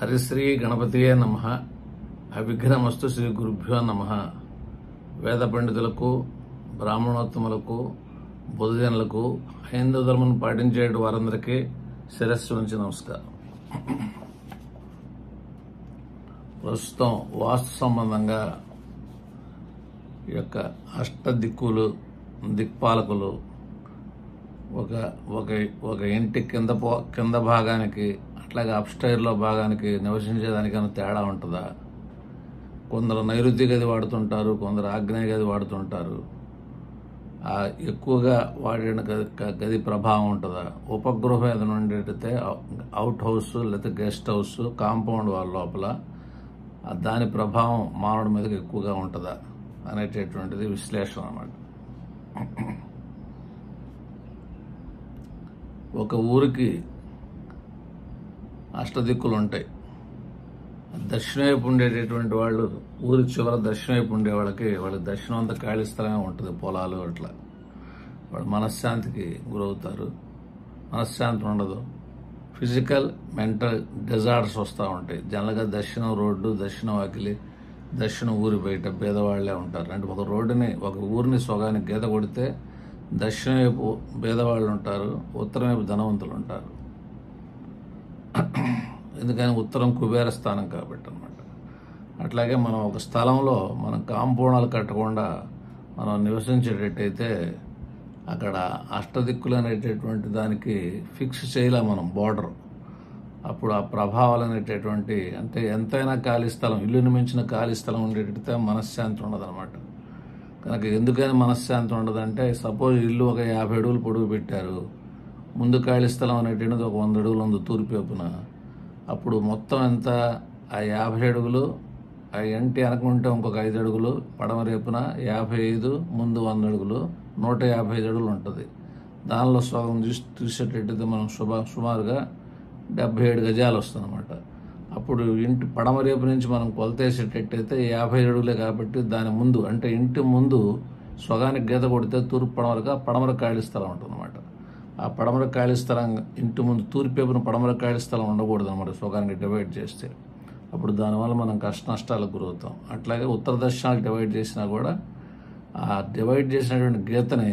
హరిశ్రీ గణపతియే నమః. అవిఘ్నమస్తు శ్రీ గురుభ్యో నమః. వేద పండితులకు, బ్రాహ్మణోత్తములకు, బుధజనులకు, హైందవ ధర్మం పాటించే వారందరికీ శిరస్సు నుంచి నమస్కారం. ప్రస్తుతం వాస్తు సంబంధంగా ఈ యొక్క అష్టదిక్కులు, దిక్పాలకులు ఒక ఇంటి కింద భాగానికి, అట్లాగే అప్స్టైర్లో భాగానికి నివసించేదానికైనా తేడా ఉంటుందా? కొందరు నైరుతి గది వాడుతుంటారు, కొందరు ఆగ్నేయ గది వాడుతుంటారు. ఎక్కువగా వాడిన గది ప్రభావం ఉంటుందా? ఉపగృహం ఏదైనా ఉండేటైతే అవుట్ హౌస్ లేకపోతే గెస్ట్ హౌస్, కాంపౌండ్ వాళ్ళ లోపల దాని ప్రభావం మానవుడి మీదకి ఎక్కువగా ఉంటుందా అనేటటువంటిది విశ్లేషణ అన్నమాట. ఒక ఊరికి అష్టదిక్కులు ఉంటాయి. దక్షిణ వైపు ఉండేటటువంటి వాళ్ళు, ఊరి చివర దక్షిణ వైపు ఉండే వాళ్ళకి దక్షిణం అంతా ఖాళీ స్థలమే ఉంటుంది, పొలాలు అట్లా. వాళ్ళు మనశ్శాంతికి గురవుతారు, మనశ్శాంతి ఉండదు. ఫిజికల్, మెంటల్ డిజార్డర్స్ వస్తూ ఉంటాయి. జనరల్గా దక్షిణం రోడ్డు, దక్షిణం వాకిలి, దక్షిణ ఊరి బయట పేదవాళ్లే ఉంటారు. అంటే ఒక ఊరిని సొగానికి గీత కొడితే దక్షిణ వైపు పేదవాళ్ళు ఉంటారు, ఉత్తరం వైపు ధనవంతులు ఉంటారు. ఎందుకని ఉత్తరం కుబేర స్థానం కాబట్టి అన్నమాట. అట్లాగే మనం ఒక స్థలంలో మనం కాంపౌండాలు కట్టకుండా మనం నివసించేటట్టయితే అక్కడ అష్టదిక్కులు అనేటటువంటి దానికి ఫిక్స్ చేయలే మనం బోర్డర్. అప్పుడు ఆ ప్రభావాలు అనేటటువంటి, అంటే ఎంతైనా ఖాళీ స్థలం, ఇల్లుని మించిన ఖాళీ స్థలం ఉండేటైతే మనశ్శాంతి ఉండదన్నమాట. కనుక ఎందుకని మనశ్శాంతి ఉండదంటే, సపోజ్ ఇల్లు ఒక 50 అడుగులు పొడుగు పెట్టారు, ముందు ఖాళీ స్థలం అనేటువంటిది ఒక 100 అడుగులు ఉంది తూర్పు వైపున. అప్పుడు మొత్తం ఎంత? ఆ 50 అడుగులు, ఆ ఎంటి వెనకుంటే ఇంకొక 5 అడుగులు, పడమర వైపున 55, ముందు 100 అడుగులు, 155 అడుగులు ఉంటుంది. దానిలో సగం తీసేటట్టయితే మనం సుమారుగా 77 గజాలు వస్తుందన్నమాట. అప్పుడు ఇంటి పడమర వైపు నుంచి మనం కొలతేసేటట్టయితే 50 అడుగులే కాబట్టి దాని ముందు, అంటే ఇంటి ముందు సగానికి గీత కొడితే తూర్పు పడమర ఖాళీ స్థలం ఉంటుందన్నమాట. ఆ పడమర ఖాళీ స్థలం ఇంటి ముందు తూర్పు వైపున పడమర ఖాళీ స్థలం ఉండకూడదు అన్నమాట, సగానికి డివైడ్ చేస్తే. అప్పుడు దానివల్ల మనం కష్ట నష్టాలకు గురవుతాం. అట్లాగే ఉత్తర దక్షిణాలు డివైడ్ చేసినా కూడా ఆ డివైడ్ చేసినటువంటి గీతని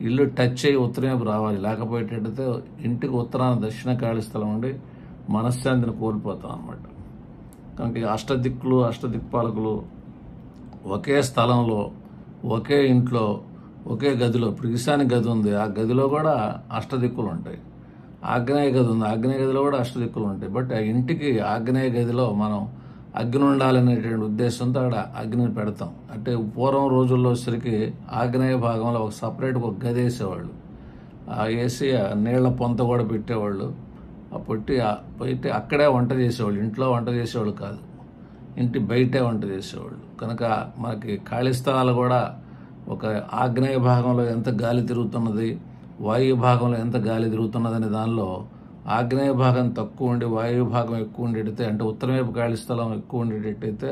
ఇల్లు టచ్ అయ్యి ఉత్తరం వైపు రావాలి. లేకపోయేటట్టయితే ఇంటికి ఉత్తరాన దక్షిణ ఖాళీ స్థలం ఉండి మనశ్శాంతిని కోల్పోతాం అన్నమాట. కనుక అష్టదిక్కులు, అష్టదిక్పాలకులు ఒకే స్థలంలో, ఒకే ఇంట్లో, ఒకే గదిలో, ఇప్పుడు ఈశాన్య గది ఉంది, ఆ గదిలో కూడా అష్టదిక్కులు ఉంటాయి. ఆగ్నేయ గది ఉంది, ఆగ్నేయ గదిలో కూడా అష్టదిక్కులు ఉంటాయి. బట్ ఆ ఇంటికి ఆగ్నేయ గదిలో మనం అగ్ని ఉండాలనేటువంటి ఉద్దేశంతో అక్కడ అగ్నిని పెడతాం. అంటే పూర్వం రోజుల్లో వచ్చరికి ఆగ్నేయ భాగంలో ఒక సపరేట్ ఒక గది వేసేవాళ్ళు. వేసి నీళ్ల పొంత కూడా పెట్టేవాళ్ళు. పెట్టి అక్కడే వంట చేసేవాళ్ళు, ఇంట్లో వంట చేసేవాళ్ళు కాదు, ఇంటి బయటే వంట చేసేవాళ్ళు. కనుక మనకి ఖాళీ స్థలాలు కూడా ఒక ఆగ్నేయ భాగంలో ఎంత గాలి తిరుగుతున్నది, వాయు భాగంలో ఎంత గాలి తిరుగుతున్నది అనే దానిలో ఆగ్నేయ భాగం తక్కువ ఉండి వాయు భాగం ఎక్కువ ఉండేటైతే, అంటే ఉత్తరం వైపు ఖాళీ స్థలం ఎక్కువ ఉండేటట్టయితే,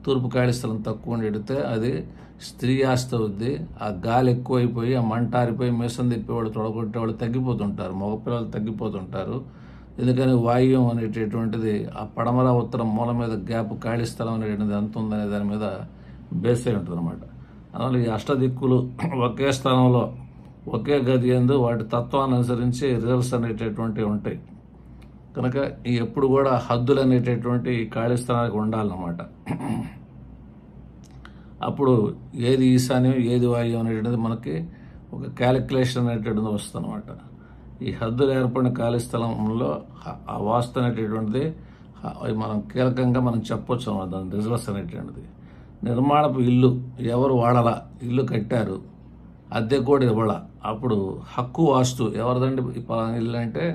తూర్పు ఖాళీ స్థలం తక్కువ ఉండేటైతే అది స్త్రీ ఆస్తి అవుద్ది. ఆ గాలి ఎక్కువైపోయి, ఆ మంట ఆరిపోయి, మీసం తిప్పేవాళ్ళు, తొడగొట్టేవాళ్ళు తగ్గిపోతుంటారు, మగపిల్లలు తగ్గిపోతుంటారు. ఎందుకని వాయువ్యం అనేటటువంటిది ఆ పడమర ఉత్తరం మూల మీద గ్యాప్, ఖాళీ స్థలం అనేటువంటిది ఎంత ఉందనే దాని మీద బేస్ అయి ఉంటుంది అనమాట. అందువల్ల ఈ అష్టదిక్కులు ఒకే స్థలంలో, ఒకే గది యందు వాటి తత్వాన్ని అనుసరించి రిజల్ట్స్ అనేటటువంటివి ఉంటాయి. కనుక ఎప్పుడు కూడా హద్దులు అనేటటువంటి ఖాళీ స్థలానికి ఉండాలన్నమాట. అప్పుడు ఏది ఈశాన్యం, ఏది వాయువు అనేటువంటిది మనకి ఒక క్యాలిక్యులేషన్ అనేటువంటిది వస్తుంది అనమాట. ఈ హద్దులు ఏర్పడిన ఖాళీ స్థలంలో ఆ వాస్తు అనేటటువంటిది మనం కీలకంగా మనం చెప్పొచ్చు అన్నమాట. దాని రిజల్ట్స్ అనేటువంటిది నిర్మాణపు ఇల్లు ఎవరు వాడాలా, ఇల్లు కట్టారు, అద్దె కూడా ఇవ్వాల. అప్పుడు హక్కు వాస్తు ఎవరిదండి పలానా ఇల్లు అంటే,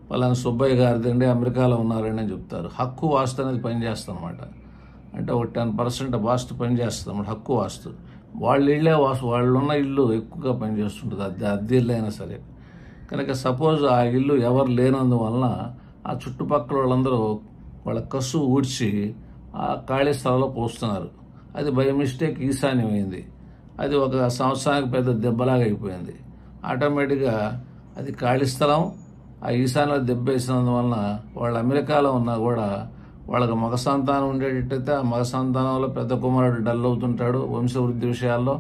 పలానా సుబ్బయ్య గారిదండి, అమెరికాలో ఉన్నారండి అని చెప్తారు. హక్కు వాస్తు అనేది పనిచేస్తుంది అనమాట. అంటే ఒక 10% వాస్తు పనిచేస్తుంది అన్నమాట, హక్కు వాస్తు. వాళ్ళ ఇళ్ళే వాస్తు, వాళ్ళు ఉన్న ఇల్లు ఎక్కువగా పనిచేస్తుంటుంది, అద్దె ఇల్లు అయినా సరే. కనుక సపోజ్ ఆ ఇల్లు ఎవరు లేనందువలన ఆ చుట్టుపక్కల వాళ్ళందరూ వాళ్ళ కసు ఊడ్చి ఆ ఖాళీ స్థలంలో పోస్తున్నారు. అది బై మిస్టేక్ ఈశాన్యం అయింది. అది ఒక సంవత్సరానికి పెద్ద దెబ్బలాగా అయిపోయింది. ఆటోమేటిక్గా అది ఖాళీ స్థలం, ఆ ఈశాన్యంలో దెబ్బ వేసినందువలన వాళ్ళు అమెరికాలో ఉన్నా కూడా వాళ్ళకి మగ సంతానం ఉండేటట్టయితే ఆ మగ సంతానంలో పెద్ద కుమారుడు డల్ అవుతుంటాడు వంశవృద్ధి విషయాల్లో,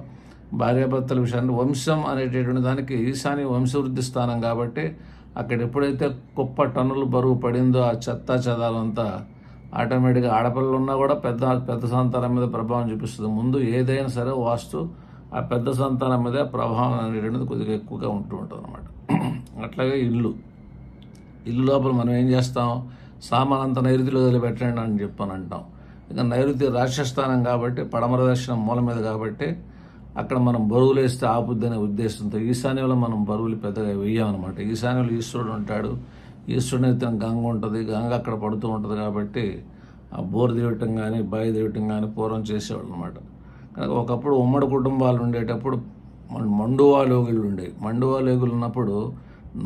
భార్యాభర్తల విషయాన్ని. వంశం అనేటటువంటి దానికి ఈశాన్య వంశవృద్ధి స్థానం కాబట్టి అక్కడ ఎప్పుడైతే గొప్ప టన్నులు బరువు పడిందో ఆ చెత్త చెదాలంతా ఆటోమేటిక్గా ఆడపిల్లలు ఉన్నా కూడా పెద్ద సంతానం మీద ప్రభావం చూపిస్తుంది. ముందు ఏదైనా సరే వాస్తు ఆ పెద్ద సంతానం మీద ప్రభావం అనేటువంటిది కొద్దిగా ఎక్కువగా ఉంటూ ఉంటుంది అనమాట. అట్లాగే ఇల్లు లోపల మనం ఏం చేస్తాం, సామానంతా నైరుతిలో వదిలిపెట్టండి అని చెప్పని అంటాం. ఇక నైరుతి రాక్షస్థానం కాబట్టి పడమర దర్శనం మూల మీద కాబట్టి అక్కడ మనం బరువులు వేస్తే ఆపుద్ది అనే ఉద్దేశంతో ఈశాన్యంలో మనం బరువులు పెద్దగా వేయమన్నమాట. ఈశాన్యంలో ఈశ్వరుడు ఉంటాడు, ఈశ్వరుని ఎత్తున గంగ ఉంటుంది, గంగ అక్కడ పడుతూ ఉంటుంది కాబట్టి ఆ బోరు తీయటం కానీ బావి తీయటం కానీ పూర్వం చేసేవాళ్ళు అనమాట. కనుక ఒకప్పుడు ఉమ్మడి కుటుంబాలు ఉండేటప్పుడు మండువాలోగిళ్ళు ఉండేవి. మండువాలోగిళ్ళు ఉన్నప్పుడు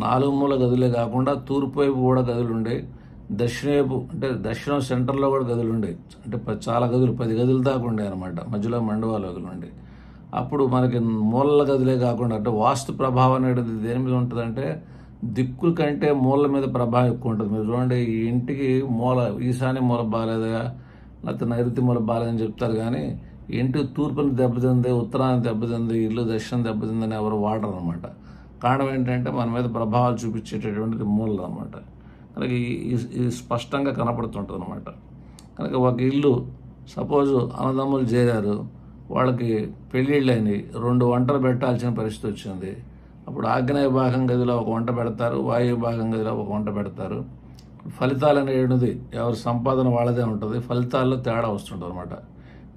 4 మూల గదులే కాకుండా తూర్పు వైపు కూడా గదులు ఉండేవి, దక్షిణ వైపు అంటే దక్షిణం సెంటర్లో కూడా గదులు ఉండేవి. అంటే చాలా గదులు 10 గదులు దాకా ఉండేవి అనమాట. మధ్యలో మండువాలోగిళ్ళు ఉండేవి. అప్పుడు మనకి మూలల గదులే కాకుండా అంటే వాస్తు ప్రభావం అనేది దేని మీద ఉంటుందంటే దిక్కుల కంటే మూలల మీద ప్రభావం ఎక్కువ ఉంటుంది. మీరు చూడండి, ఈ ఇంటికి మూల ఈశాన్య మూల బాగాలేదా లేకపోతే నైరుతి మూల బాగాలేదని చెప్తారు, కానీ ఇంటి తూర్పుని దెబ్బతింది, ఉత్తరాన్ని దెబ్బతింది, ఇల్లు దక్షిణం దెబ్బతిందని ఎవరు వాడరు అనమాట. కారణం ఏంటంటే మన మీద ప్రభావాలు చూపించేటటువంటిది మూలలు అనమాట. కనుక ఇది స్పష్టంగా కనపడుతుంటుంది అనమాట. కనుక ఒక ఇల్లు సపోజ్ అన్నదమ్ములు చేరారు, వాళ్ళకి పెళ్ళిళ్ళని 2 వంటలు పెట్టాల్సిన పరిస్థితి వచ్చింది. అప్పుడు ఆగ్నేయ భాగం గదిలో ఒక వంట పెడతారు, వాయువ్య భాగం గదిలో ఒక వంట పెడతారు. ఫలితాలు అనేది ఎవరి సంపాదన వాళ్ళదే ఉంటుంది, ఫలితాల్లో తేడా వస్తుంటుంది అనమాట.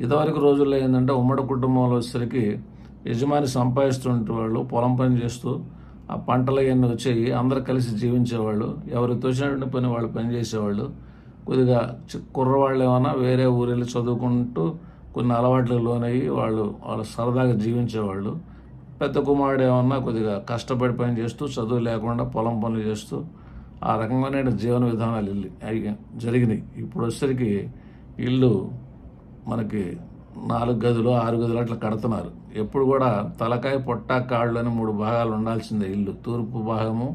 ఇదివరకు రోజుల్లో ఏంటంటే ఉమ్మడి కుటుంబంలో వచ్చేసరికి యజమాని సంపాదిస్తుంటే వాళ్ళు పొలం పని చేస్తూ ఆ పంటలు అవన్నీ వచ్చేవి, అందరు కలిసి జీవించేవాళ్ళు, ఎవరికి తోచినటువంటి పని వాళ్ళు పని చేసేవాళ్ళు. కొద్దిగా కుర్రవాళ్ళు ఏమన్నా వేరే ఊరెళ్ళి చదువుకుంటూ కొన్ని అలవాట్లకు లోనయ్యి వాళ్ళు సరదాగా జీవించేవాళ్ళు. పెద్ద కుమారుడు ఏమన్నా కొద్దిగా కష్టపడి పని చేస్తూ చదువు లేకుండా పొలం పనులు చేస్తూ ఆ రకంగానే జీవన విధానాలు జరిగినాయి. ఇప్పుడు వచ్చేసరికి ఇల్లు మనకి 4 గదులు 6 గదులు అట్లా కడుతున్నారు. ఎప్పుడు కూడా తలకాయ పొట్ట కాళ్ళు అని 3 భాగాలు ఉండాల్సిందే ఇల్లు. తూర్పు భాగము,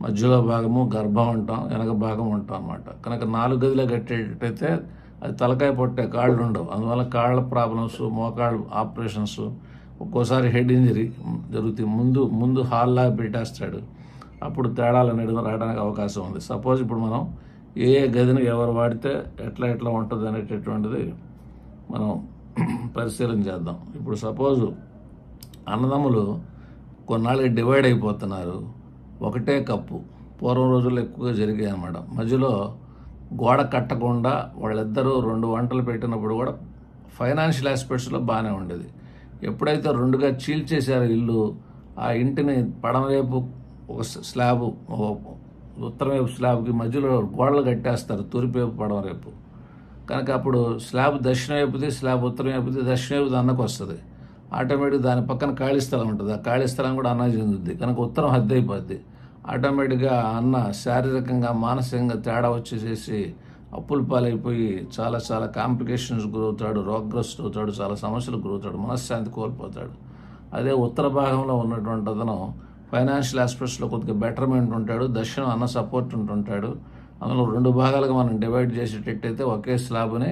మధ్యలో భాగము, గర్భం ఉంటాం, వెనక భాగం ఉంటాం అనమాట. కనుక 4 గదులు కట్టేటట్టయితే అది తలకాయ పొట్టే, కాళ్ళు ఉండవు. అందువల్ల కాళ్ళ ప్రాబ్లమ్స్, మోకాళ్ళు ఆపరేషన్స్, ఒక్కోసారి హెడ్ ఇంజరీ జరుగుతాయి. ముందు హాల్లాగా పెట్టేస్తాడు, అప్పుడు తేడాలు అనేది రావడానికి అవకాశం ఉంది. సపోజ్ ఇప్పుడు మనం ఏ గదిని ఎవరు వాడితే ఎట్లా ఉంటుంది అనేటటువంటిది మనం పరిశీలన చేద్దాం. ఇప్పుడు సపోజు అన్నదమ్ములు కొన్నాళ్ళకి డివైడ్ అయిపోతున్నారు, ఒకటే కప్పు పూర్వం రోజుల్లో ఎక్కువగా జరిగాయి అన్నమాట. మధ్యలో గోడ కట్టకుండా వాళ్ళిద్దరూ 2 వంటలు పెట్టినప్పుడు కూడా ఫైనాన్షియల్ ఆస్పెక్ట్స్లో బాగానే ఉండేది. ఎప్పుడైతే 2గా చీల్చేశారో ఇల్లు, ఆ ఇంటిని పడమవైపు ఒక స్లాబు, ఉత్తరం వైపు స్లాబ్కి మధ్యలో గోడలు కట్టేస్తారు, తూర్పు వైపు పడమ వైపు. కనుక అప్పుడు స్లాబ్ దక్షిణ వైపుది, స్లాబ్ ఉత్తరం వైపుది, దక్షిణ వైపుది అన్నకు వస్తుంది. ఆటోమేటిక్ దాని పక్కన ఖాళీ స్థలం ఉంటుంది, ఆ ఖాళీ స్థలం కూడా అన్న చెందుద్ది. కనుక ఉత్తరం హద్దు అయిపోద్ది. ఆటోమేటిక్గా అన్న శారీరకంగా మానసికంగా తేడా వచ్చేసేసి అప్పుల పాలైపోయి చాలా కాంప్లికేషన్స్ గురవుతాడు, రోగగ్రస్తుడు అవుతాడు, చాలా సమస్యలకు గురవుతాడు, మనశ్శాంతి కోల్పోతాడు. అదే ఉత్తర భాగంలో ఉన్నటువంటి అతను ఫైనాన్షియల్ ఆస్పెక్ట్స్లో కొద్దిగా బెటర్మెంట్ ఉంటాడు, దక్షిణం అన్న సపోర్ట్ ఉంటుంటాడు. అందులో 2 భాగాలుగా మనం డివైడ్ చేసేటట్టయితే ఒకే స్లాబ్ని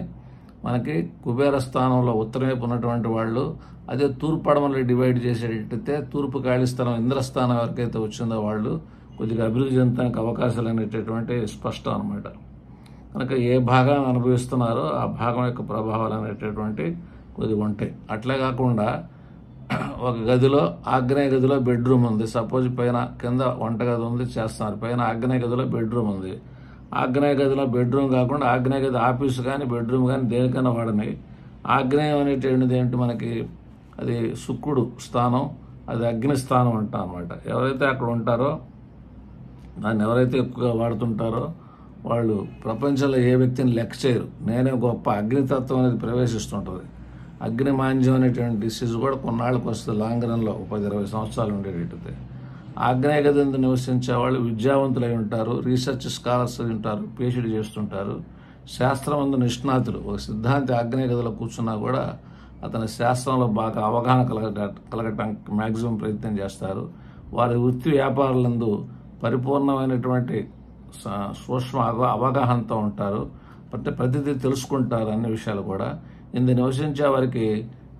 మనకి కుబేర స్థానంలో ఉత్తరం వైపు ఉన్నటువంటి వాళ్ళు, అదే తూర్పు పడమలో డివైడ్ చేసేటట్టయితే తూర్పు ఖాళీ స్థలం ఇంద్రస్థానం ఎవరికైతే వచ్చిందో వాళ్ళు కొద్దిగా అభివృద్ధి చెందడానికి అవకాశాలు అనేటటువంటి స్పష్టం అనమాట. కనుక ఏ భాగాన్ని అనుభవిస్తున్నారో ఆ భాగం యొక్క ప్రభావాలు అనేటటువంటి కొద్దిగా ఉంటాయి. అట్లే కాకుండా ఒక గదిలో ఆగ్నేయ గదిలో బెడ్రూమ్ ఉంది, సపోజ్ కింద వంటగది ఉంది చేస్తున్నారు, పైన ఆగ్నేయ గదిలో బెడ్రూమ్ ఉంది. ఆగ్నేయ గదిలో బెడ్రూమ్ కాకుండా ఆగ్నేయ గది ఆఫీసు కానీ బెడ్రూమ్ కానీ దేనికైనా వాడని. ఆగ్నేయం అనేటువంటిది ఏంటి మనకి, అది శుక్రుడు స్థానం, అది అగ్ని స్థానం అంటాం అనమాట. ఎవరైతే అక్కడ ఉంటారో, దాన్ని ఎవరైతే ఎక్కువగా వాడుతుంటారో వాళ్ళు ప్రపంచంలో ఏ వ్యక్తిని లెక్క చేయరు. నేనే గొప్ప, అగ్నితత్వం అనేది ప్రవేశిస్తుంటుంది. అగ్నిమాంద్యం అనేటువంటి డిసీజ్ కూడా కొన్నాళ్ళకి వస్తుంది, లాంగ్ రన్లో 10-20 సంవత్సరాలు ఉండేటట్టు. ఆగ్నేయ గది నివసించే వాళ్ళు విద్యావంతులై ఉంటారు, రీసెర్చ్ స్కాలర్స్ అయి ఉంటారు, పిహెచ్డి చేస్తుంటారు, శాస్త్రమందు నిష్ణాతులు. ఒక సిద్ధాంతి ఆగ్నేయ గదిలో కూర్చున్నా కూడా అతని శాస్త్రంలో బాగా అవగాహన కలగటానికి మ్యాక్సిమం ప్రయత్నం చేస్తారు. వారి వృత్తి వ్యాపారాలందు పరిపూర్ణమైనటువంటి సూక్ష్మ అవగాహనతో ఉంటారు. అంటే ప్రతిదీ తెలుసుకుంటారు అన్ని విషయాలు కూడా. ఇందు నివసించే వారికి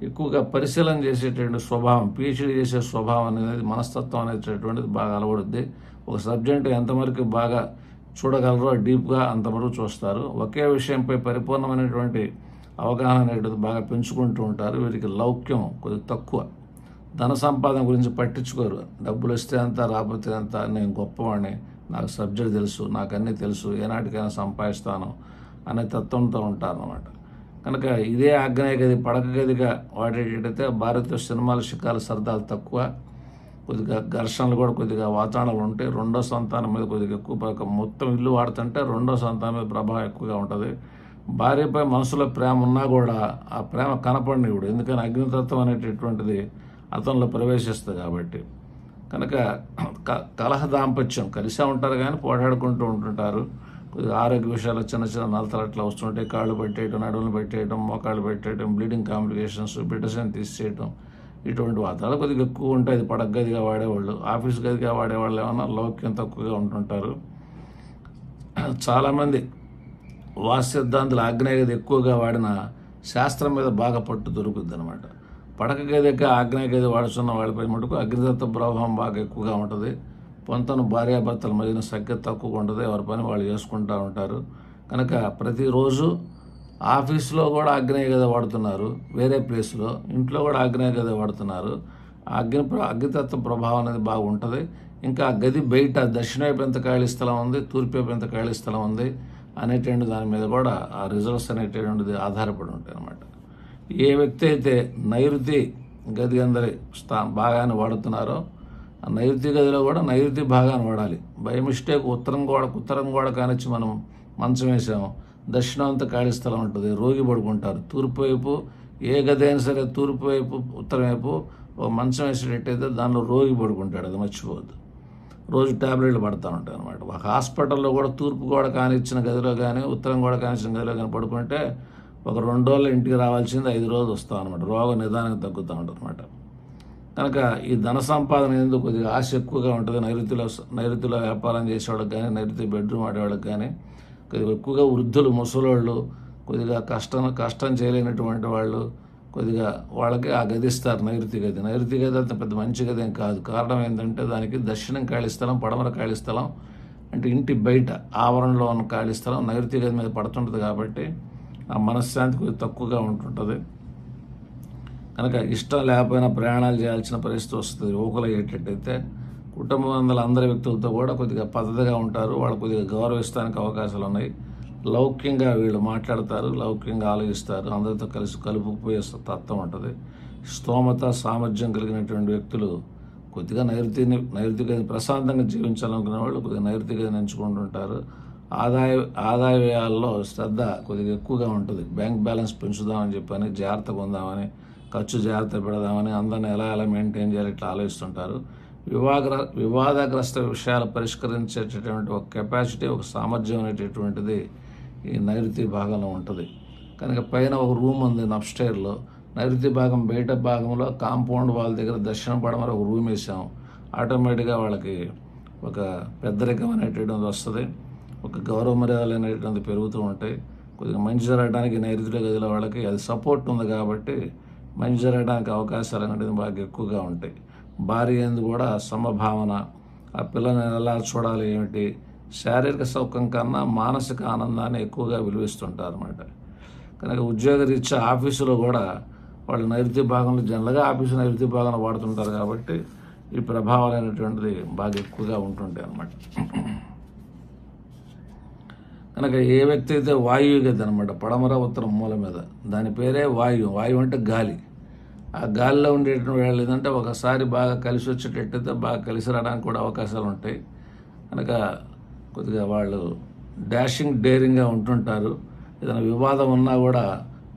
ఎక్కువగా పరిశీలన చేసేటువంటి స్వభావం, పిహెచ్డీ చేసే స్వభావం అనేది, మనస్తత్వం అనేటటువంటిది బాగా అలవడుద్ది. ఒక సబ్జెక్ట్ ఎంతవరకు బాగా చూడగలరో డీప్గా అంతవరకు చూస్తారు. ఒకే విషయంపై పరిపూర్ణమైనటువంటి అవగాహన అనేది బాగా పెంచుకుంటూ ఉంటారు. వీరికి లౌక్యం కొద్దిగా తక్కువ. ధన సంపాదన గురించి పట్టించుకోరు. డబ్బులు వస్తే అంత, రాకపోతే అంత, నేను గొప్పవాడిని, నాకు సబ్జెక్ట్ తెలుసు, నాకు అన్నీ తెలుసు, ఏనాటికైనా సంపాదిస్తాను అనే తత్వంతో ఉంటారన్నమాట. కనుక ఇదే ఆగ్నేయ గది పడక గదిగా వాడేటట్టయితే భారతీయ సినిమాల షికారు సరదాలు తక్కువ, కొద్దిగా ఘర్షణలు కూడా కొద్దిగా వాతావరణాలు ఉంటాయి. రెండో సంతానం మీద కొద్దిగా ఎక్కువ, మొత్తం ఇల్లు వాడుతుంటే రెండో సంతానం మీద ప్రభావం ఎక్కువగా ఉంటుంది. భార్యపై మనసులో ప్రేమ ఉన్నా కూడా ఆ ప్రేమ కనపడినప్పుడు, ఎందుకని అగ్నితత్వం అనేటటువంటిది అతనిలో ప్రవేశిస్తుంది కాబట్టి. కనుక కలహ దాంపత్యం, కలిసే ఉంటారు కానీ పోటాడుకుంటూ ఉంటుంటారు. కొద్దిగా ఆరోగ్య విషయాలు చిన్న చిన్న నలతలు అట్లా వస్తుంటాయి. కాళ్ళు పెట్టేయడం, నడుములు పెట్టేయడం, మోకాళ్ళు పెట్టేయడం, బ్లీడింగ్ కాంప్లికేషన్స్, బిడ్డసని తీసేయడం, ఇటువంటి వాతావరణం కొద్దిగా ఎక్కువ ఉంటాయి. ఇది పడక గదిగా వాడేవాళ్ళు. ఆఫీస్ గదిగా వాడేవాళ్ళు ఏమన్నా లౌక్యం తక్కువగా ఉంటుంటారు. చాలామంది వాస్తు సిద్ధాంతులు ఆగ్నేయ గది ఎక్కువగా వాడిన శాస్త్రం మీద బాగా పట్టు దొరుకుద్ది అనమాట. పడక గదిగా ఆగ్నేయ గది వాడుతున్న వాళ్ళపై మటుకు అగ్నితత్వ ప్రభావం బాగా ఎక్కువగా ఉంటుంది. పొంతను భార్యాభర్తల మధ్యన సఖ్యత తక్కువగా ఉంటుంది. ఎవరి పని వాళ్ళు చేసుకుంటూ ఉంటారు. కనుక ప్రతిరోజు ఆఫీసులో కూడా ఆగ్నేయ గది వాడుతున్నారు, వేరే ప్లేస్లో ఇంట్లో కూడా ఆగ్నేయ గది వాడుతున్నారు. అగ్నితత్వ ప్రభావం అనేది బాగా ఉంటుంది. ఇంకా గది బయట దక్షిణ వైపు ఎంత ఖాళీ స్థలం ఉంది, తూర్పు వైపు ఎంత ఖాళీ స్థలం ఉంది అనేటువంటి దాని మీద కూడా ఆ రిజల్ట్స్ అనేటువంటిది ఆధారపడి ఉంటాయి అన్నమాట. ఏ వ్యక్తి అయితే నైరుతి గది అందరి భాగాన్ని వాడుతున్నారో ఆ నైరుతి గదిలో కూడా నైరుతి భాగాన్ని వాడాలి. బై మిస్టేక్ ఉత్తరం గోడ కానిచ్చి మనం మంచం వేసాము, దక్షిణం అంతా ఖాళీ స్థలం ఉంటుంది, రోగి పడుకుంటారు. తూర్పు వైపు ఏ గది అయినా సరే తూర్పు వైపు ఉత్తరం వైపు ఒక మంచం వేసేటట్టయితే దానిలో రోగి పడుకుంటాడు, అది మర్చిపోవద్దు. రోజు ట్యాబ్లెట్లు పడతా ఉంటాయి అనమాట. ఒక హాస్పిటల్లో కూడా తూర్పు గోడ కానిచ్చిన గదిలో కానీ ఉత్తరం గోడ కానిచ్చిన గదిలో కానీ పడుకుంటే ఒక 2 రోజుల్లో ఇంటికి రావాల్సింది 5 రోజులు వస్తాం అనమాట. రోగం నిదానంగా తగ్గుతూ ఉంటుంది అనమాట. కనుక ఈ ధన సంపాదన ఎందుకు కొద్దిగా ఆశ ఎక్కువగా ఉంటుంది. నైరుతిలో వ్యాపారం చేసేవాళ్ళకి కానీ, నైరుతి బెడ్రూమ్ ఆడేవాళ్ళకి కానీ, కొద్దిగా ఎక్కువగా వృద్ధులు, ముసలోళ్ళు, కొద్దిగా కష్టం చేయలేనటువంటి వాళ్ళు, కొద్దిగా వాళ్ళకి ఆ గది ఇస్తారు. నైరుతి గది అంత పెద్ద మంచి గది ఏం కాదు. కారణం ఏంటంటే దానికి దక్షిణం ఖాళీ స్థలం, పడమర ఖాళీ స్థలం, అంటే ఇంటి బయట ఆవరణలో ఉన్న ఖాళీ స్థలం నైరుతి గది మీద పడుతుంటుంది కాబట్టి ఆ మనశ్శాంతి కొద్దిగా తక్కువగా ఉంటుంటుంది. కనుక ఇష్టం లేకపోయినా ప్రయాణాలు చేయాల్సిన పరిస్థితి వస్తుంది. యువకులు అయ్యేటట్టయితే కుటుంబం అందరి వ్యక్తులతో కూడా కొద్దిగా పద్ధతిగా ఉంటారు. వాళ్ళు కొద్దిగా గౌరవిస్తానికి అవకాశాలు ఉన్నాయి. లౌక్యంగా వీళ్ళు మాట్లాడతారు, లౌక్యంగా ఆలోచిస్తారు, అందరితో కలిసి కలుపుకుపోయే తత్వం ఉంటుంది. స్తోమత, సామర్థ్యం కలిగినటువంటి వ్యక్తులు కొద్దిగా నైరుతి గది ప్రశాంతంగా జీవించాలనుకునే వాళ్ళు కొద్దిగా నైరుతి గదిని ఎంచుకుంటుంటారు. ఆదాయ వ్యయాల్లో శ్రద్ధ కొద్దిగా ఎక్కువగా ఉంటుంది. బ్యాంక్ బ్యాలెన్స్ పెంచుదామని చెప్పని, జాగ్రత్తగా ఉందామని, ఖర్చు జాగ్రత్త పెడదామని, అందరిని ఎలా మెయింటైన్ చేయాలి ఇట్లా ఆలోచిస్తుంటారు. వివాదగ్రస్త విషయాలు పరిష్కరించేటటువంటి ఒక కెపాసిటీ, ఒక సామర్థ్యం అనేటటువంటిది ఈ నైరుతి భాగంలో ఉంటుంది. కనుక పైన ఒక రూమ్ ఉంది అప్స్టైర్లో, నైరుతి భాగం బయట భాగంలో కాంపౌండ్ వాళ్ళ దగ్గర దక్షిణ పడమర ఒక రూమ్ వేసాం. ఆటోమేటిక్గా వాళ్ళకి ఒక పెద్దరికం అనేటటువంటిది వస్తుంది. ఒక గౌరవ మర్యాదలు అనేటువంటిది పెరుగుతూ ఉంటాయి. కొద్దిగా మంచి జరగడానికి నైరుతి గదిలో వాళ్ళకి అది సపోర్ట్ ఉంది కాబట్టి మంచి జరగడానికి అవకాశాలు అనేవి బాగా ఎక్కువగా ఉంటాయి. భార్య ఎందు కూడా సమభావన, ఆ పిల్లని ఎలా చూడాలి ఏమిటి, శారీరక సౌఖ్యం కన్నా మానసిక ఆనందాన్ని ఎక్కువగా విలువిస్తుంటారు అన్నమాట. కనుక ఉద్యోగరీత్యా ఆఫీసులో కూడా వాళ్ళు నైరుతి భాగంలో జనరల్గా ఆఫీసు నైరుతి భాగంలో వాడుతుంటారు కాబట్టి ఈ ప్రభావాలు అనేటువంటిది బాగా ఎక్కువగా ఉంటుంటాయి అన్నమాట. కనుక ఏ వ్యక్తి అయితే వాయువు గది అనమాట, పడమర ఉత్తరం మూల మీద, దాని పేరే వాయువు. వాయువు అంటే గాలి. ఆ గాలిలో ఉండేటువంటి వాళ్ళు ఏంటంటే ఒకసారి బాగా కలిసి వచ్చేటట్టయితే బాగా కలిసి రావడానికి కూడా అవకాశాలు ఉంటాయి. కనుక కొద్దిగా వాళ్ళు డేరింగ్గా ఉంటుంటారు. ఏదైనా వివాదం ఉన్నా కూడా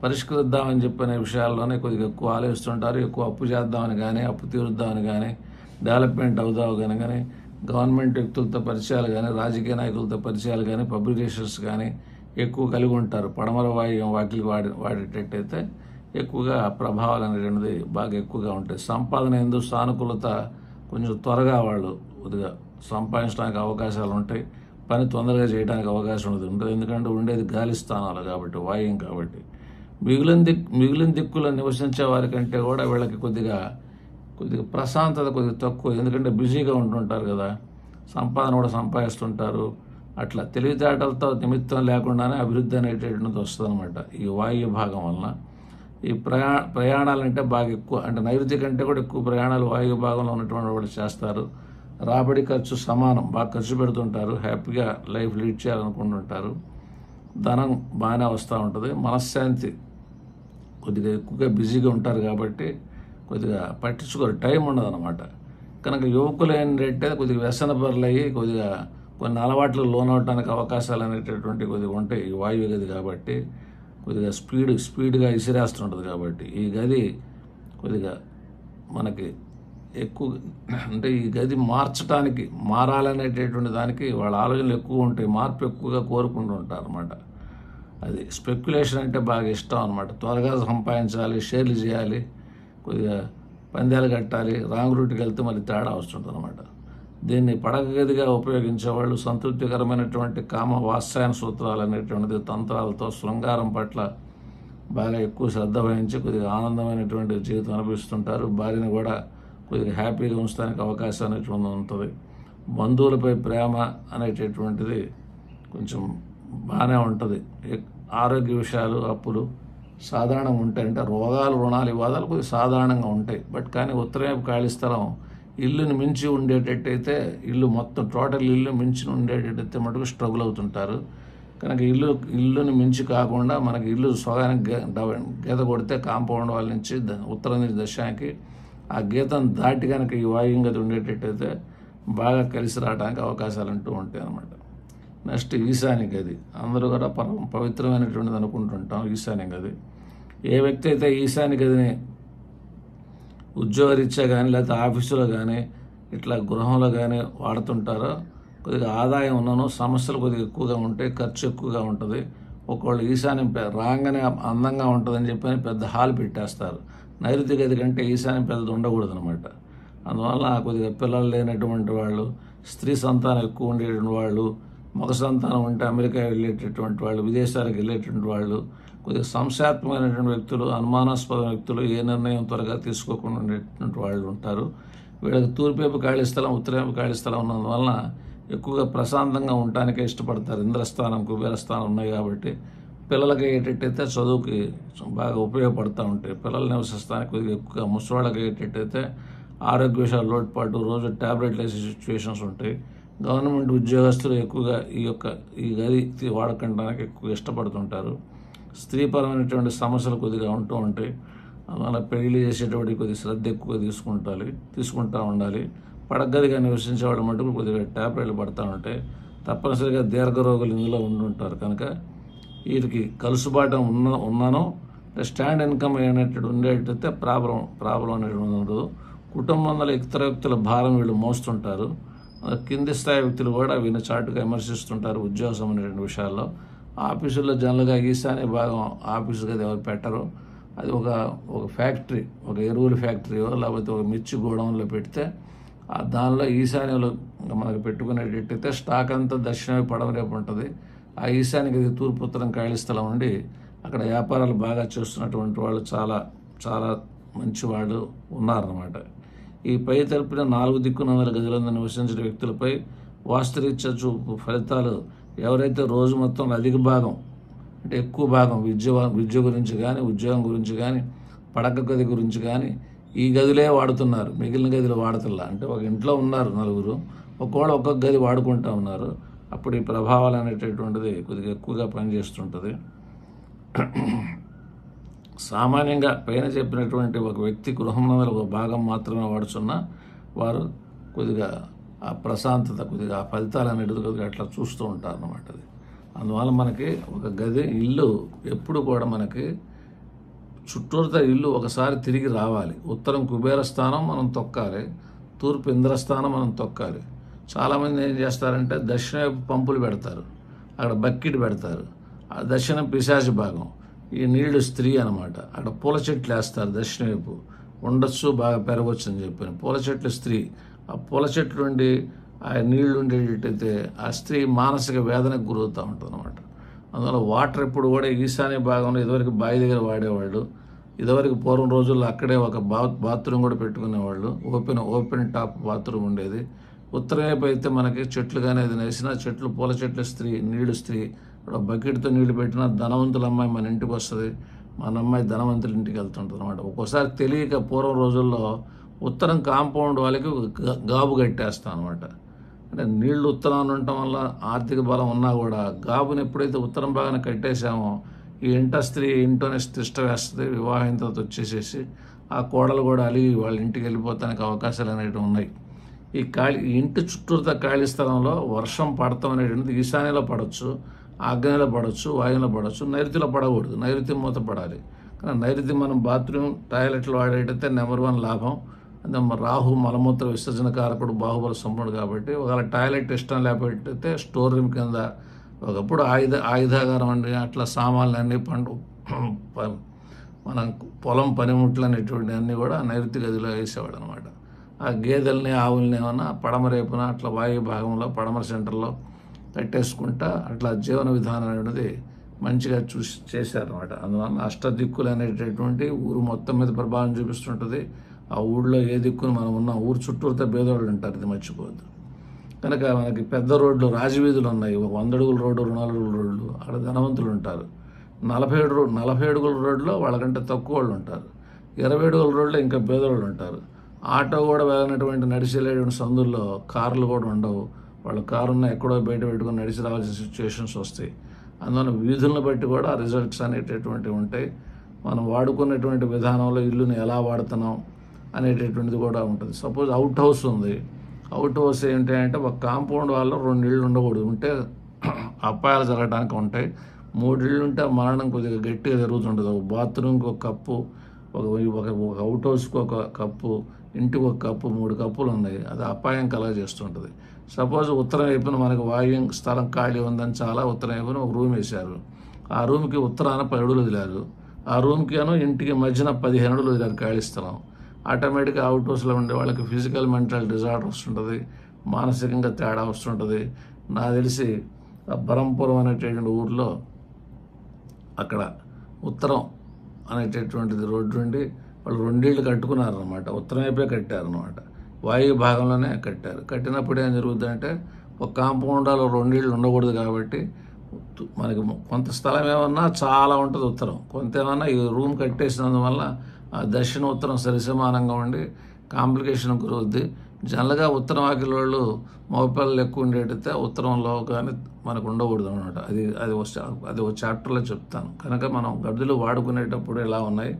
పరిష్కరిద్దామని చెప్పనే విషయాల్లోనే కొద్దిగా ఎక్కువ ఆలోచిస్తుంటారు. ఎక్కువ అప్పు చేద్దామని కానీ, అప్పు తీరుద్దామని కానీ, డెవలప్మెంట్ అవుదామని కానీ, గవర్నమెంట్ వ్యక్తులతో పరిచయాలు కానీ, రాజకీయ నాయకులతో పరిచయాలు కానీ, పబ్లికేషన్స్ కానీ ఎక్కువ కలిగి ఉంటారు. పడమర వాయువు వాటికి వాడేటట్టయితే ఎక్కువగా ప్రభావాలు అనేటువంటిది బాగా ఎక్కువగా ఉంటాయి. సంపాదన ఎందు సానుకూలత కొంచెం త్వరగా వాళ్ళు కొద్దిగా సంపాదించడానికి అవకాశాలు ఉంటాయి. పని తొందరగా చేయడానికి అవకాశం ఉంటుంది. ఎందుకంటే ఉండేది గాలి స్థానాలు కాబట్టి, వాయుం కాబట్టి. మిగిలిన దిక్కులో నివసించే వారికంటే కూడా వీళ్ళకి కొద్దిగా ప్రశాంతత కొద్దిగా తక్కువ. ఎందుకంటే బిజీగా ఉంటుంటారు కదా, సంపాదన కూడా సంపాదిస్తుంటారు. అట్లా తెలివితేటలతో నిమిత్తం లేకుండానే అభివృద్ధి అనేటటువంటిది వస్తుంది అనమాట ఈ వాయు భాగం వలన. ఈ ప్రయాణాలంటే బాగా ఎక్కువ, అంటే నైరుతి కంటే కూడా ఎక్కువ ప్రయాణాలు వాయు భాగంలో ఉన్నటువంటి వాళ్ళు చేస్తారు. రాబడి ఖర్చు సమానం, బాగా ఖర్చు పెడుతుంటారు, హ్యాపీగా లైఫ్ లీడ్ చేయాలనుకుంటుంటారు. ధనం బాగానే వస్తూ ఉంటుంది. మనశ్శాంతి కొద్దిగా ఎక్కువగా బిజీగా ఉంటారు కాబట్టి కొద్దిగా పట్టించుకోరు, టైం ఉండదు అనమాట. కనుక యువకులు ఏంటంటే కొద్దిగా వ్యసన పరులయ్యి కొద్దిగా కొన్ని అలవాట్లు లోనవడానికి అవకాశాలు అనేటటువంటి కొద్దిగా ఉంటాయి ఈ వాయువు గది కాబట్టి. కొద్దిగా స్పీడ్గా ఇసిరేస్తుంటుంది కాబట్టి ఈ గది కొద్దిగా మనకి ఎక్కువ, అంటే ఈ గది మారాలనేటటువంటి దానికి వాళ్ళ ఆలోచనలు ఎక్కువ ఉంటాయి, మార్పు ఎక్కువగా కోరుకుంటూ ఉంటారు అనమాట. అది స్పెక్యులేషన్ అంటే బాగా ఇష్టం అనమాట. త్వరగా సంపాదించాలి, షేర్లు చేయాలి, కొద్దిగా పందాలు కట్టాలి, రాంగ్ రూట్కి వెళ్తే మళ్ళీ తేడా వస్తుంటుంది అనమాట. దీన్ని పడక గదిగా ఉపయోగించేవాళ్ళు సంతృప్తికరమైనటువంటి కామ వాత్సాయన సూత్రాలు అనేటువంటిది తంత్రాలతో శృంగారం పట్ల బాగా ఎక్కువ శ్రద్ధ వహించి కొద్దిగా ఆనందమైనటువంటి జీవితం అనిపిస్తుంటారు. భార్యని కూడా కొద్దిగా హ్యాపీగా ఉంచడానికి అవకాశం అనేటువంటి ఉంటుంది. బంధువులపై ప్రేమ అనేటటువంటిది కొంచెం బాగానే ఉంటుంది. ఆరోగ్య విషయాలు, అప్పులు సాధారణంగా ఉంటాయి. అంటే రోగాలు, రుణాలు, వివాదాలు కొద్దిగా సాధారణంగా ఉంటాయి. బట్ కానీ ఉత్తరవైపు ఖాళీ స్థలం ఇల్లుని మించి ఉండేటట్టయితే, ఇల్లు మొత్తం టోటల్ ఇల్లు మించి ఉండేటట్టయితే మటుకు స్ట్రగుల్ అవుతుంటారు. కనుక ఇల్లుని మించి కాకుండా మనకి ఇల్లు సగానికి గీత కొడితే కాంపౌండ్ వాళ్ళ నుంచి ఉత్తరం నుంచి దశానికి ఆ గీతను దాటి కనుక ఈ వాయువు గది ఉండేటట్టయితే బాగా కలిసి రావడానికి అవకాశాలు అంటూ ఉంటాయి అన్నమాట. నెక్స్ట్ ఈశాన్య గది, అందరూ కూడా పవిత్రమైనటువంటిది అనుకుంటుంటాం ఈశాన్య గది. ఏ వ్యక్తి అయితే ఈశాన్య గదిని ఉద్యోగరీత్యా కానీ లేకపోతే ఆఫీసులో కానీ ఇట్లా గృహంలో కానీ వాడుతుంటారో కొద్దిగా ఆదాయం ఉన్నను సమస్యలు కొద్దిగా ఎక్కువగా ఉంటాయి, ఖర్చు ఎక్కువగా ఉంటుంది. ఒకళ్ళు ఈశాన్యం రాగానే అందంగా ఉంటుందని చెప్పని పెద్ద హాల్ పెట్టేస్తారు. నైరుతి గది కంటే ఈశాన్యం పెద్దది ఉండకూడదు అనమాట. అందువల్ల కొద్దిగా పిల్లలు లేనటువంటి వాళ్ళు, స్త్రీ సంతానం ఎక్కువ ఉండేటువంటి వాళ్ళు, మగ సంతానం ఉంటే అమెరికా వెళ్ళేటటువంటి వాళ్ళు, విదేశాలకు వెళ్ళేటువంటి వాళ్ళు, కొద్దిగా సంశయాత్మకమైనటువంటి వ్యక్తులు, అనుమానాస్పద వ్యక్తులు, ఏ నిర్ణయం త్వరగా తీసుకోకుండా ఉండేటువంటి వాళ్ళు ఉంటారు. వీళ్ళకి తూర్పువైపు ఖాళీ స్థలం, ఉత్తరవైపు ఖాళీ స్థలం ఉన్నందువలన ఎక్కువగా ప్రశాంతంగా ఉండటానికే ఇష్టపడతారు. ఇంద్రస్థానం, కుబేరస్థానం ఉన్నాయి కాబట్టి పిల్లలకి అయ్యేటట్టయితే చదువుకి బాగా ఉపయోగపడుతూ ఉంటాయి. పిల్లలు నివసిస్తానికి కొద్దిగా ఎక్కువగా. ముసలివాళ్ళకి అయ్యేటట్టయితే ఆరోగ్య విషయాలు లోటుపాటు, రోజు ట్యాబ్లెట్లు వేసే సిచ్యువేషన్స్ ఉంటాయి. గవర్నమెంట్ ఉద్యోగస్తులు ఎక్కువగా ఈ గది వాడకండానికి ఎక్కువ ఇష్టపడుతుంటారు. స్త్రీపరమైనటువంటి సమస్యలు కొద్దిగా ఉంటూ ఉంటాయి. అందువల్ల పెళ్లి చేసేటప్పుడు కొద్దిగా శ్రద్ధ ఎక్కువగా తీసుకుంటూ ఉండాలి. పడగదిగా నివసించేవాడు మటుకు కొద్దిగా ట్యాబ్లెట్లు పడుతూ ఉంటాయి. తప్పనిసరిగా దీర్ఘరోగులు ఇందులో ఉండుంటారు. కనుక వీరికి కలుసుబాటు ఉన్నాను, స్టాండ్ ఇన్కమ్ అనేటట్టు ఉండేటైతే ప్రాబ్లం అనేటువంటి ఉండదు. కుటుంబంలో ఇతర వ్యక్తుల భారం వీళ్ళు మోస్తుంటారు. కింది స్థాయి వ్యక్తులు కూడా వీళ్ళని చాటుగా విమర్శిస్తుంటారు ఉద్యోగ సంబంధించిన విషయాల్లో. ఆఫీసుల్లో జనరల్గా ఈశాన్య భాగం ఆఫీసు గది ఎవరు పెట్టరు. అది ఒక ఫ్యాక్టరీ, ఒక ఎరువుల ఫ్యాక్టరీయో లేకపోతే ఒక మిర్చి గోడౌన్లో పెడితే దానిలో ఈశాన్యంలో మనకు పెట్టుకునేటట్టయితే స్టాక్ అంతా దక్షిణ పడమరేపు ఉంటుంది. ఆ ఈశాన్య గది తూర్పు ఉత్తరం ఖాళీ స్థలం ఉండి అక్కడ వ్యాపారాలు బాగా చేస్తున్నటువంటి వాళ్ళు చాలా చాలా మంచి వాళ్ళు ఉన్నారన్నమాట. ఈ పై తెలిపిన 4 దిక్కునందల గదులందు నివసించిన వ్యక్తులపై వాస్తురీత్యా చూపు ఫలితాలు ఎవరైతే రోజు మొత్తంలో అధిక భాగం, అంటే ఎక్కువ భాగం విద్య గురించి కానీ, ఉద్యోగం గురించి కానీ, పడక గది గురించి కానీ ఈ గదులే వాడుతున్నారు, మిగిలిన గదులు వాడుతున్నా. అంటే ఒక ఇంట్లో ఉన్నారు నలుగురు, ఒక్కొక్క గది వాడుకుంటూ ఉన్నారు. అప్పుడు ఈ ప్రభావాలు అనేటటువంటిది కొద్దిగా ఎక్కువగా పనిచేస్తుంటుంది. సామాన్యంగా పైన చెప్పినటువంటి ఒక వ్యక్తి గృహంలో ఒక భాగం మాత్రమే వాడుతున్నా వారు కొద్దిగా ఆ ప్రశాంతత, కొద్దిగా ఆ ఫలితాలు అనేది కొద్దిగా అట్లా చూస్తూ ఉంటారు అన్నమాట. అది అందువల్ల మనకి ఒక గది, ఇల్లు ఎప్పుడు కూడా మనకి చుట్టూరుతా ఇల్లు ఒకసారి తిరిగి రావాలి. ఉత్తరం కుబేర స్థానం మనం తొక్కాలి, తూర్పు ఇంద్రస్థానం మనం తొక్కాలి. చాలామంది ఏం చేస్తారంటే దక్షిణ వైపు పంపులు పెడతారు, అక్కడ బకెట్ పెడతారు. ఆ దక్షిణం పిశాచి భాగం, ఈ నీళ్లు స్త్రీ అనమాట. అక్కడ పూల చెట్లు వేస్తారు దక్షిణ వైపు, ఉండొచ్చు బాగా పెరగవచ్చు అని చెప్పాను. పూల చెట్లు స్త్రీ, ఆ పూల చెట్లు నుండి ఆ నీళ్లు ఉండేటట్టయితే ఆ స్త్రీ మానసిక వేదనకు గురవుతూ ఉంటుంది అనమాట. అందువల్ల వాటర్ ఎప్పుడు కూడా ఈశాన్య భాగంలో ఇదివరకు బావి దగ్గర వాడేవాళ్ళు. ఇదివరకు పూర్వం రోజుల్లో అక్కడే ఒక బాత్రూమ్ కూడా పెట్టుకునేవాళ్ళు. ఓపెన్ టాప్ బాత్రూమ్ ఉండేది. ఉత్తరం వైపు అయితే మనకి చెట్లు కానీ అది వేసినా చెట్లు పూల చెట్లు నీళ్లు ఇప్పుడు బకెట్తో నీళ్లు పెట్టినా ధనవంతుల అమ్మాయి మన ఇంటికి వస్తుంది, మన అమ్మాయి ధనవంతుల ఇంటికి వెళ్తుంటుంది అనమాట. ఒక్కోసారి తెలియక పూర్వం రోజుల్లో ఉత్తరం కాంపౌండ్ వాళ్ళకి గాబు కట్టేస్తాం అనమాట. అంటే నీళ్లు ఉత్తరాన్ని ఉండటం వల్ల ఆర్థిక బలం ఉన్నా కూడా గాబుని ఎప్పుడైతే ఉత్తరం భాగాన్ని కట్టేశామో ఈ స్త్రీ ఇంట్లోనే తిష్ట వేస్తుంది. వివాహం తర్వాత వచ్చేసేసి ఆ కోడలు కూడా అలిగి వాళ్ళ ఇంటికి వెళ్ళిపోతానికి అవకాశాలు అనేవి ఉన్నాయి. ఈ ఇంటి చుట్టూరుత ఖాళీ స్థలంలో వర్షం పడతాం అనేటువంటిది ఈశాన్యలో పడవచ్చు, ఆగ్నేయంలో పడవచ్చు, వాయువులో పడవచ్చు, నైరుతిలో పడకూడదు. నైరుతి మూత పడాలి. కానీ నైరుతి మనం బాత్రూమ్ టాయిలెట్లు వాడేటైతే నెంబర్ 1 లాభం. రాహు మలమూత్ర విసర్జన కారకుడు, బాహుబల సంపన్నుడు కాబట్టి ఒకవేళ టాయిలెట్ ఇష్టం లేకపోతే స్టోర్ రూమ్ కింద ఒకప్పుడు ఆయుధాగారం అండి అట్లా సామాన్లు అన్నీ మనం పొలం పనిముట్లు అనేటువంటి అన్నీ కూడా నైరుతి గదిలో వేసేవాడు అనమాట. ఆ గేదెల్ని ఆవుల్ని ఏమన్నా పడమరేపున అట్లా వాయు భాగంలో పడమర సెంటర్లో కట్టేసుకుంటా అట్లా జీవన విధానం అనేది మంచిగా చేశారనమాట. అందువల్ల అష్టదిక్కులు అనేటటువంటి ఊరు మొత్తం మీద ప్రభావం చూపిస్తుంటుంది. ఆ ఊళ్ళో ఏ దిక్కును మనం ఉన్న ఊరు చుట్టూరితో భేదవాళ్ళు ఉంటారు, ఇది మర్చిపోవద్దు. కనుక మనకి పెద్ద రోడ్లు రాజవీధులు ఉన్నాయి, 100 అడుగుల రోడ్డు, 200 అడుగుల రోడ్లు, అక్కడ ధనవంతులు ఉంటారు. 40 అడుగుల రోడ్లో వాళ్ళకంటే తక్కువ వాళ్ళు ఉంటారు. 20 అడుగుల రోడ్లో ఇంకా పేదవాళ్ళు ఉంటారు. ఆటో కూడా వెళ్ళినటువంటి నడిచి వెళ్ళేటువంటి సందుల్లో కార్లు కూడా ఉండవు. వాళ్ళు కారున్న ఎక్కడో బయట పెట్టుకుని నడిచి రావాల్సిన సిచ్యువేషన్స్ వస్తాయి. అందువల్ల వీధులను బట్టి కూడా రిజల్ట్స్ అనేటటువంటివి ఉంటాయి. మనం వాడుకునేటువంటి విధానంలో ఇల్లుని ఎలా వాడుతున్నాం అనేటటువంటిది కూడా ఉంటుంది. సపోజ్ అవుట్ హౌస్ ఉంది. అవుట్ హౌస్ ఏంటి అంటే ఒక కాంపౌండ్ వాళ్ళలో 2 ఇళ్ళు ఉండకూడదు. ఉంటే అపాయాలు జరగడానికి ఉంటాయి. 3 ఇళ్ళు ఉంటే మరణం కొద్దిగా గట్టిగా జరుగుతుంటుంది. ఒక బాత్రూమ్కి ఒక కప్పు, ఒక అవుట్ హౌస్కి ఒక కప్పు, ఇంటికి ఒక కప్పు, 3 కప్పులు ఉన్నాయి. అది అపాయం కలగజేస్తుంటుంది. సపోజ్ ఉత్తరం వైపున మనకు వాయు స్థలం ఖాళీ ఉందని చాలా ఉత్తరం వైపున ఒక రూమ్ వేశారు. ఆ రూమ్కి ఉత్తరాన 10 అడుగులు వదిలారు. ఆ రూమ్కి ఇంటికి మధ్యన 15 అడుగులు వదిలారు ఖాళీ స్థలం. ఆటోమేటిక్గా అవుట్ హౌస్లో ఉండే వాళ్ళకి ఫిజికల్ మెంటల్ డిజార్డర్ వస్తుంటుంది, మానసికంగా తేడా వస్తుంటుంది. నాకు తెలిసి బరంపురం అనేటటువంటి ఊర్లో అక్కడ ఉత్తరం అనేటటువంటిది రోడ్డు నుండి వాళ్ళు 2 ఇళ్ళు కట్టుకున్నారనమాట. ఉత్తరం వైపే కట్టారనమాట, వాయు భాగంలోనే కట్టారు. కట్టినప్పుడు ఏం జరుగుతుందంటే ఒక కాంపౌండ్లో 2 ఇళ్ళు ఉండకూడదు కాబట్టి మనకి కొంత స్థలం ఏమన్నా చాలా ఉంటుంది ఉత్తరం, కొంత ఏమన్నా ఈ రూమ్ కట్టేసినందువల్ల ఆ దక్షిణ ఉత్తరం సరిసమానంగా ఉండి కాంప్లికేషన్ గురవుద్ది. జనరల్గా ఉత్తరం వాకిలి వాళ్ళు మగపిల్లలు ఎక్కువ ఉండేటైతే ఉత్తరంలో కానీ మనకు ఉండకూడదు అనమాట. అది ఒక చాప్టర్లో చెప్తాను. కనుక మనం గదులు వాడుకునేటప్పుడు ఎలా ఉన్నాయి,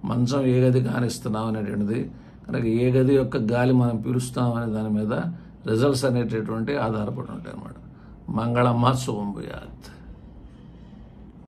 మంచం ఏ గది కానిస్తున్నాం అనేటువంటిది, కనుక ఏ గది యొక్క గాలి మనం పీలుస్తాం అనే దాని మీద రిజల్ట్స్ అనేటటువంటి ఆధారపడి ఉంటాయి అన్నమాట. మంగళమ్మ శుభం భూయాత్.